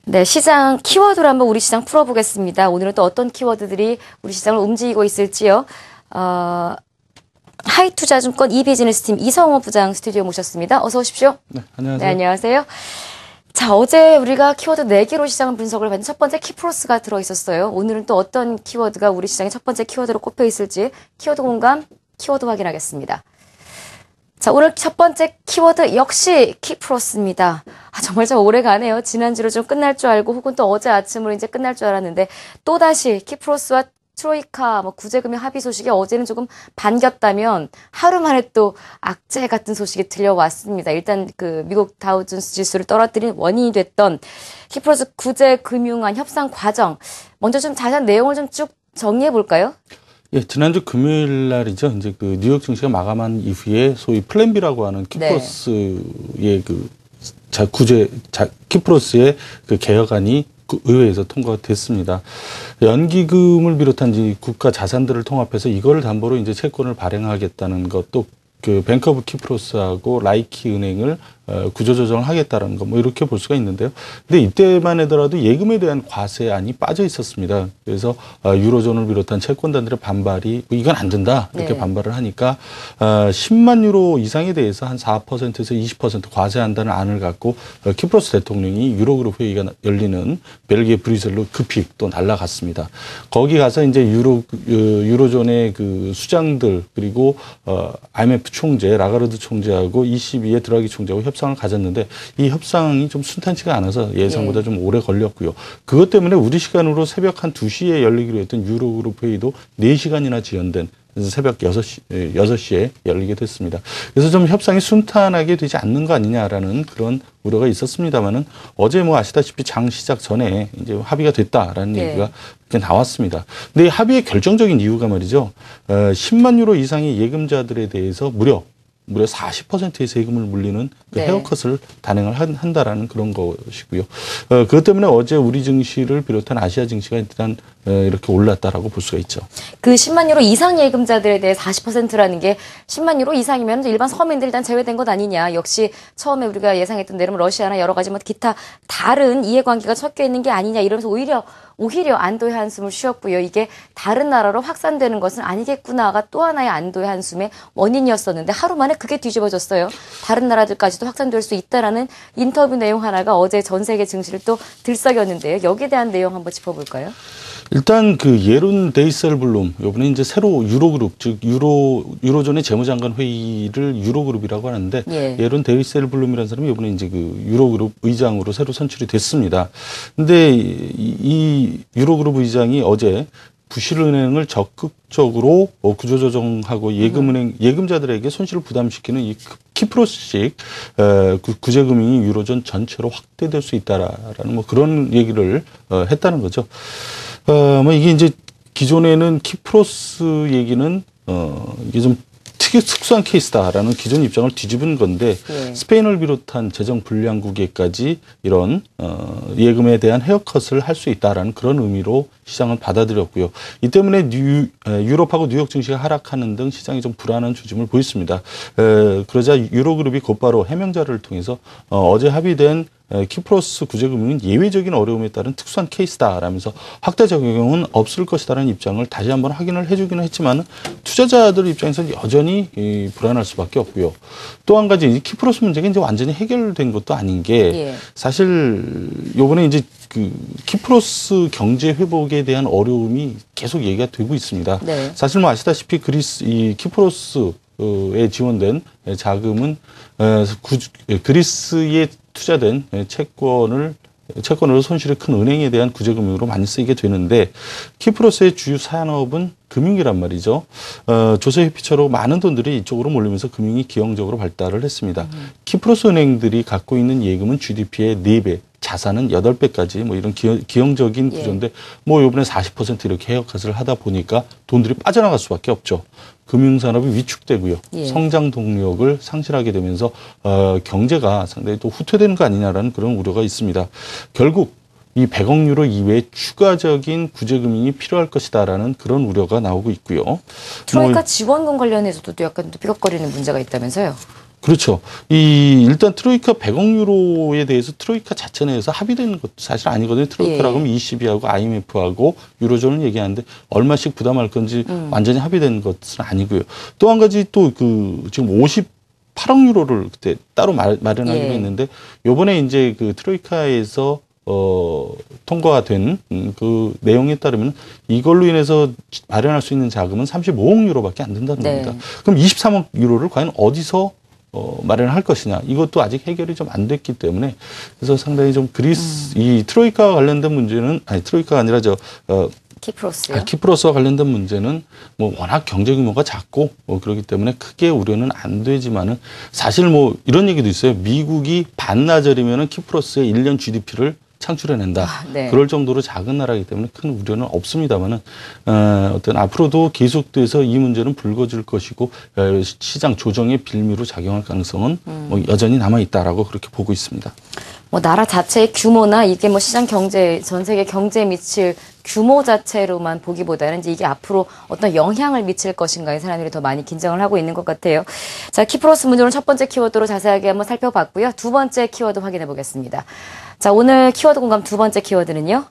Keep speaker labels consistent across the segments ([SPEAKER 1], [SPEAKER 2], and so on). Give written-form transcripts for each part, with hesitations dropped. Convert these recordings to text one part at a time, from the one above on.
[SPEAKER 1] 네, 시장 키워드로 한번 우리 시장 풀어보겠습니다. 오늘은 또 어떤 키워드들이 우리 시장을 움직이고 있을지요. 하이투자증권 이비즈니스팀 이성호 부장 스튜디오 모셨습니다. 어서 오십시오.
[SPEAKER 2] 네, 안녕하세요.
[SPEAKER 1] 네, 안녕하세요. 자, 어제 우리가 키워드 4개로 시장을 분석을 했는데 첫 번째 키프로스가 들어있었어요. 오늘은 또 어떤 키워드가 우리 시장의 첫 번째 키워드로 꼽혀 있을지 키워드 공감, 키워드 확인하겠습니다. 자, 오늘 첫 번째 키워드 역시 키프로스입니다. 정말 좀 오래 가네요. 지난주로 좀 끝날 줄 알고 혹은 또 어제 아침으로 이제 끝날 줄 알았는데 또다시 키프로스와 트로이카 구제금융 합의 소식이 어제는 조금 반겼다면 하루 만에 또 악재 같은 소식이 들려왔습니다. 일단 그 미국 다우존스 지수를 떨어뜨린 원인이 됐던 키프로스 구제금융안 협상 과정. 먼저 좀 자세한 내용을 좀 쭉 정리해 볼까요?
[SPEAKER 2] 예, 지난주 금요일 날이죠. 이제 그 뉴욕 증시가 마감한 이후에 소위 플랜 B라고 하는 키프로스의 키프로스의 그 개혁안이 의회에서 통과가 됐습니다. 연기금을 비롯한 이제 국가 자산들을 통합해서 이거를 담보로 이제 채권을 발행하겠다는 것도 그 뱅크 오브 키프로스하고 라이키 은행을 구조조정을 하겠다는 거 뭐 이렇게 볼 수가 있는데요. 근데 이때만 하더라도 예금에 대한 과세안이 빠져 있었습니다. 그래서 유로존을 비롯한 채권단들의 반발이 이건 안 된다 이렇게 반발을 하니까 10만 유로 이상에 대해서 한 4%에서 20% 과세한다는 안을 갖고 키프로스 대통령이 유로그룹 회의가 열리는 벨기에 브뤼셀로 급히 또 날아갔습니다. 거기 가서 이제 유로존의 그 수장들 그리고 IMF 총재 라가르드 총재하고 ECB의 드라기 총재하고 협상을 가졌는데 이 협상이 좀 순탄치가 않아서 예상보다 좀 오래 걸렸고요. 그것 때문에 우리 시간으로 새벽 한 2시에 열리기로 했던 유로그룹 회의도 4시간이나 지연된 그래서 새벽 6시에 열리게 됐습니다. 그래서 좀 협상이 순탄하게 되지 않는 거 아니냐라는 그런 우려가 있었습니다만은 어제 뭐 아시다시피 장 시작 전에 이제 합의가 됐다라는 얘기가 나왔습니다. 근데 이 합의의 결정적인 이유가 말이죠. 10만 유로 이상의 예금자들에 대해서 무려 40%의 세금을 물리는 그 헤어컷을 단행을 한다라는 그런 것이고요. 그것 때문에 어제 우리 증시를 비롯한 아시아 증시가 일단 이렇게 올랐다라고 볼 수가 있죠.
[SPEAKER 1] 그 10만 유로 이상 예금자들에 대해 40%라는 게 10만 유로 이상이면 일반 서민들 일단 제외된 것 아니냐. 역시 처음에 우리가 예상했던 대로 러시아나 여러 가지 뭐 기타 다른 이해관계가 섞여 있는 게 아니냐 이러면서 오히려 안도의 한숨을 쉬었고요. 이게 다른 나라로 확산되는 것은 아니겠구나가 또 하나의 안도의 한숨의 원인이었었는데 하루 만에 그게 뒤집어졌어요. 다른 나라들까지도 확산될 수 있다라는 인터뷰 내용 하나가 어제 전 세계 증시를 또 들썩였는데요. 여기에 대한 내용 한번 짚어볼까요?
[SPEAKER 2] 일단 그 예룬 데이셀블룸 이번에 이제 새로 유로그룹 즉 유로존의 재무장관 회의를 유로그룹이라고 하는데 예룬 데이셀블룸이라는 사람이 이번에 이제 그 유로그룹 의장으로 새로 선출이 됐습니다. 근데 이 유로그룹 의장이 어제 부실은행을 적극적으로 구조조정하고 예금자들에게 손실을 부담시키는 이 키프로스식 구제금융이 유로존 전체로 확대될 수 있다라는 뭐 그런 얘기를 했다는 거죠. 뭐 이게 이제 기존에는 키프로스 얘기는 이게 좀 특수한 케이스다라는 기존 입장을 뒤집은 건데 스페인을 비롯한 재정 불량국에까지 이런 예금에 대한 헤어컷을 할 수 있다라는 그런 의미로 시장은 받아들였고요. 이 때문에 유럽하고 뉴욕 증시가 하락하는 등 시장이 좀 불안한 조짐을 보였습니다. 그러자 유로그룹이 곧바로 해명자를 통해서 어제 합의된 키프로스 구제금융은 예외적인 어려움에 따른 특수한 케이스다라면서 확대 적용은 없을 것이다라는 입장을 다시 한번 확인을 해주기는 했지만 투자자들 입장에서는 여전히 불안할 수밖에 없고요. 또 한 가지 키프로스 문제가 이제 완전히 해결된 것도 아닌 게 사실 요번에 이제 그 키프로스 경제 회복에 대한 어려움이 계속 얘기가 되고 있습니다. 사실 뭐 아시다시피 이 키프로스에 지원된 자금은 그리스에 투자된 채권으로 손실이 큰 은행에 대한 구제금융으로 많이 쓰이게 되는데 키프로스의 주요 산업은 금융이란 말이죠. 조세회피처로 많은 돈들이 이쪽으로 몰리면서 금융이 기형적으로 발달을 했습니다. 키프로스 은행들이 갖고 있는 예금은 GDP의 4배, 자산은 8배까지 뭐 이런 기형적인 구조인데 뭐 이번에 40% 이렇게 헤어컷을 하다 보니까 돈들이 빠져나갈 수밖에 없죠. 금융산업이 위축되고요. 성장 동력을 상실하게 되면서 경제가 상당히 또 후퇴되는 거 아니냐라는 그런 우려가 있습니다. 결국 이 100억 유로 이외에 추가적인 구제금융이 필요할 것이다라는 그런 우려가 나오고 있고요.
[SPEAKER 1] 트로이카 지원금 관련해서도 약간 삐걱거리는 문제가 있다면서요?
[SPEAKER 2] 그렇죠. 일단 트로이카 100억 유로에 대해서 트로이카 자체 내에서 합의된 것도 사실 아니거든요. 트로이카라고 하면 ECB하고 IMF하고 유로존을 얘기하는데 얼마씩 부담할 건지 완전히 합의된 것은 아니고요. 또 한 가지 또 지금 58억 유로를 그때 따로 마련하기로 했는데 요번에 이제 그 트로이카에서 통과가 된 그 내용에 따르면 이걸로 인해서 마련할 수 있는 자금은 35억 유로밖에 안 된다는 겁니다. 그럼 23억 유로를 과연 어디서 마련할 것이냐. 이것도 아직 해결이 좀 안 됐기 때문에 그래서 상당히 좀 이 트로이카와 관련된 문제는 트로이카가 아니라
[SPEAKER 1] 키프로스요?
[SPEAKER 2] 키프로스와 관련된 문제는 뭐 워낙 경제 규모가 작고 그렇기 때문에 크게 우려는 안 되지만은 사실 뭐 이런 얘기도 있어요. 미국이 반나절이면은 키프로스의 1년 GDP를 창출해낸다. 그럴 정도로 작은 나라이기 때문에 큰 우려는 없습니다만은 어떤 앞으로도 계속돼서 이 문제는 불거질 것이고 시장 조정의 빌미로 작용할 가능성은 뭐 여전히 남아 있다라고 그렇게 보고 있습니다.
[SPEAKER 1] 뭐 나라 자체의 규모나 이게 뭐 시장 경제, 전 세계 경제에 미칠 규모 자체로만 보기보다는 이제 이게 앞으로 어떤 영향을 미칠 것인가에 사람들이 더 많이 긴장을 하고 있는 것 같아요. 자, 키프로스 문제 오늘 첫 번째 키워드로 자세하게 한번 살펴봤고요. 두 번째 키워드 확인해 보겠습니다. 자, 오늘 키워드 공감 두 번째 키워드는요.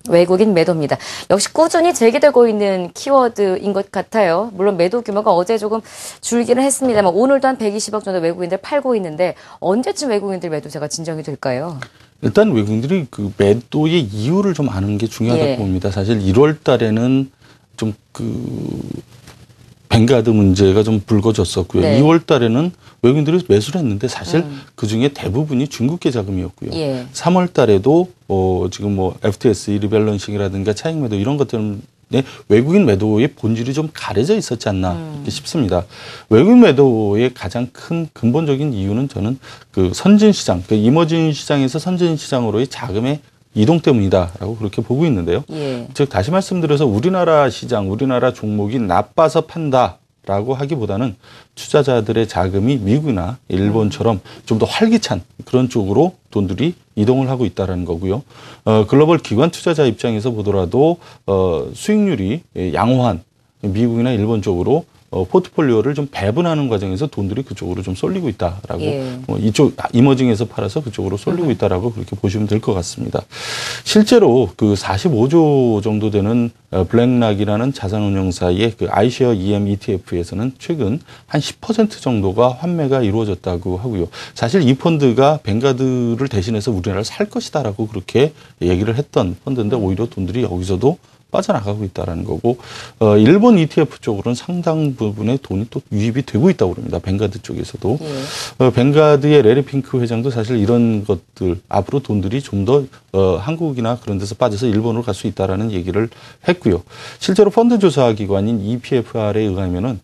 [SPEAKER 1] 외국인 매도입니다. 역시 꾸준히 제기되고 있는 키워드인 것 같아요. 물론 매도 규모가 어제 조금 줄기는 했습니다만 오늘도 한 120억 정도 외국인들 팔고 있는데 언제쯤 외국인들 매도세가 진정이 될까요?
[SPEAKER 2] 일단 외국인들이 그 매도의 이유를 좀 아는 게 중요하다고 봅니다. 사실 1월 달에는 좀 뱅가드 문제가 좀 불거졌었고요. 2월 달에는 외국인들이 매수를 했는데 사실 그중에 대부분이 중국계 자금이었고요. 3월 달에도 지금 뭐 FTS 리밸런싱이라든가 차익 매도 이런 것 때문에 외국인 매도의 본질이 좀 가려져 있었지 않나 싶습니다. 외국인 매도의 가장 큰 근본적인 이유는 저는 그 선진 시장, 그 이머징 시장에서 선진 시장으로의 자금의 이동 때문이다라고 그렇게 보고 있는데요. 즉 다시 말씀드려서 우리나라 시장, 우리나라 종목이 나빠서 판다라고 하기보다는 투자자들의 자금이 미국이나 일본처럼 좀 더 활기찬 그런 쪽으로 돈들이 이동을 하고 있다는 거고요. 글로벌 기관 투자자 입장에서 보더라도 수익률이 양호한 미국이나 일본 쪽으로 포트폴리오를 좀 배분하는 과정에서 돈들이 그쪽으로 좀 쏠리고 있다라고 이쪽 이머징에서 팔아서 그쪽으로 쏠리고 있다라고 그렇게 보시면 될 것 같습니다. 실제로 그 45조 정도 되는 블랙락이라는 자산운용사의 그 iShare EM ETF에서는 최근 한 10% 정도가 환매가 이루어졌다고 하고요. 사실 이 펀드가 뱅가드를 대신해서 우리나라를 살 것이다라고 그렇게 얘기를 했던 펀드인데 오히려 돈들이 여기서도 빠져나가고 있다는 거고 일본 ETF 쪽으로는 상당 부분의 돈이 또 유입이 되고 있다고 합니다. 뱅가드 쪽에서도. 뱅가드의 레리 핑크 회장도 사실 이런 것들 앞으로 돈들이 좀 더 한국이나 그런 데서 빠져서 일본으로 갈 수 있다라는 얘기를 했고요. 실제로 펀드 조사 기관인 EPFR에 의하면은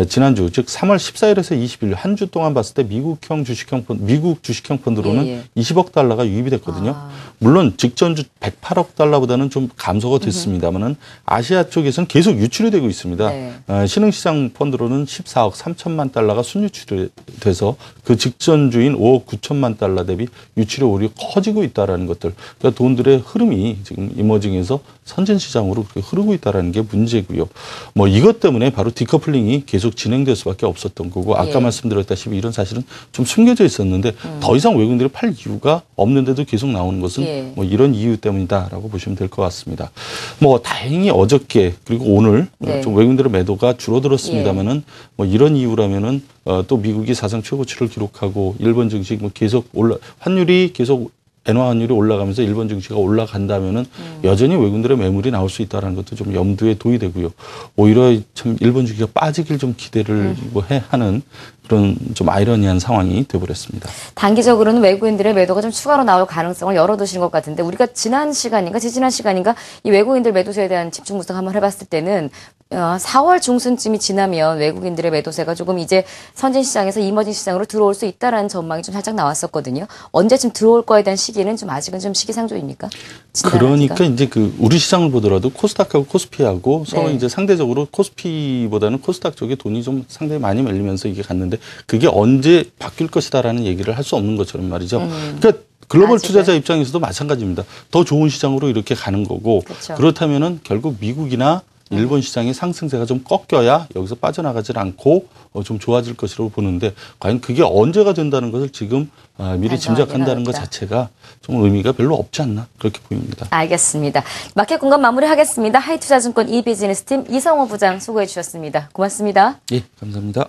[SPEAKER 2] 지난주 즉 3월 14일에서 20일 한 주 동안 봤을 때 미국 주식형 펀드로는 20억 달러가 유입이 됐거든요. 물론 직전주 108억 달러보다는 좀 감소가 됐습니다만은 아시아 쪽에서는 계속 유출이 되고 있습니다. 신흥시장 펀드로는 14억 3천만 달러가 순유출이 돼서 그 직전주인 5억 9천만 달러 대비 유출이 오히려 커지고 있다라는 것들. 그러니까 돈들의 흐름이 지금 이머징에서 선진시장으로 그렇게 흐르고 있다라는 게 문제고요. 뭐 이것 때문에 바로 디커플링이 계속 진행될 수밖에 없었던 거고 아까 말씀드렸다시피 이런 사실은 좀 숨겨져 있었는데 더 이상 외국인들이 팔 이유가 없는데도 계속 나오는 것은 뭐 이런 이유 때문이다라고 보시면 될 것 같습니다. 뭐 다행히 어저께 그리고 오늘 좀 외국인들의 매도가 줄어들었습니다만은 뭐 이런 이유라면은 또 미국이 사상 최고치를 기록하고 일본 증시 뭐 계속 환율이 계속 엔화 환율이 올라가면서 일본 증시가 올라간다면은 여전히 외국인들의 매물이 나올 수 있다는 것도 좀 염두에 둬야 되고요. 오히려 참 일본 증시가 빠지길 좀 기대를 하는 그런 좀 아이러니한 상황이 되어버렸습니다. 단기적으로는
[SPEAKER 1] 외국인들의 매도가 좀 추가로 나올 가능성을 열어두시는 것 같은데 우리가 지지난 시간인가 이 외국인들 매도세에 대한 집중 분석 한번 해봤을 때는 4월 중순쯤이 지나면 외국인들의 매도세가 조금 이제 선진시장에서 이머징 시장으로 들어올 수 있다라는 전망이 좀 살짝 나왔었거든요. 언제쯤 들어올 거에 대한 시기는 좀 아직은 좀 시기상조입니까?
[SPEAKER 2] 그러니까 이제 우리 시장을 보더라도 코스닥하고 코스피하고 서로 이제 상대적으로 코스피보다는 코스닥 쪽에 돈이 좀 상당히 많이 밀리면서 이게 갔는데 그게 언제 바뀔 것이다라는 얘기를 할 수 없는 것처럼 말이죠. 그러니까 글로벌 투자자 입장에서도 마찬가지입니다. 더 좋은 시장으로 이렇게 가는 거고 그렇다면은 결국 미국이나 일본 시장의 상승세가 좀 꺾여야 여기서 빠져나가질 않고 좀 좋아질 것이라고 보는데 과연 그게 언제가 된다는 것을 지금 미리 짐작한다는 것 자체가 좀 의미가 별로 없지 않나 그렇게 보입니다.
[SPEAKER 1] 알겠습니다. 마켓 공감 마무리하겠습니다. 하이투자증권 이비즈니스팀 이성호 부장 수고해 주셨습니다. 고맙습니다.
[SPEAKER 2] 예, 감사합니다.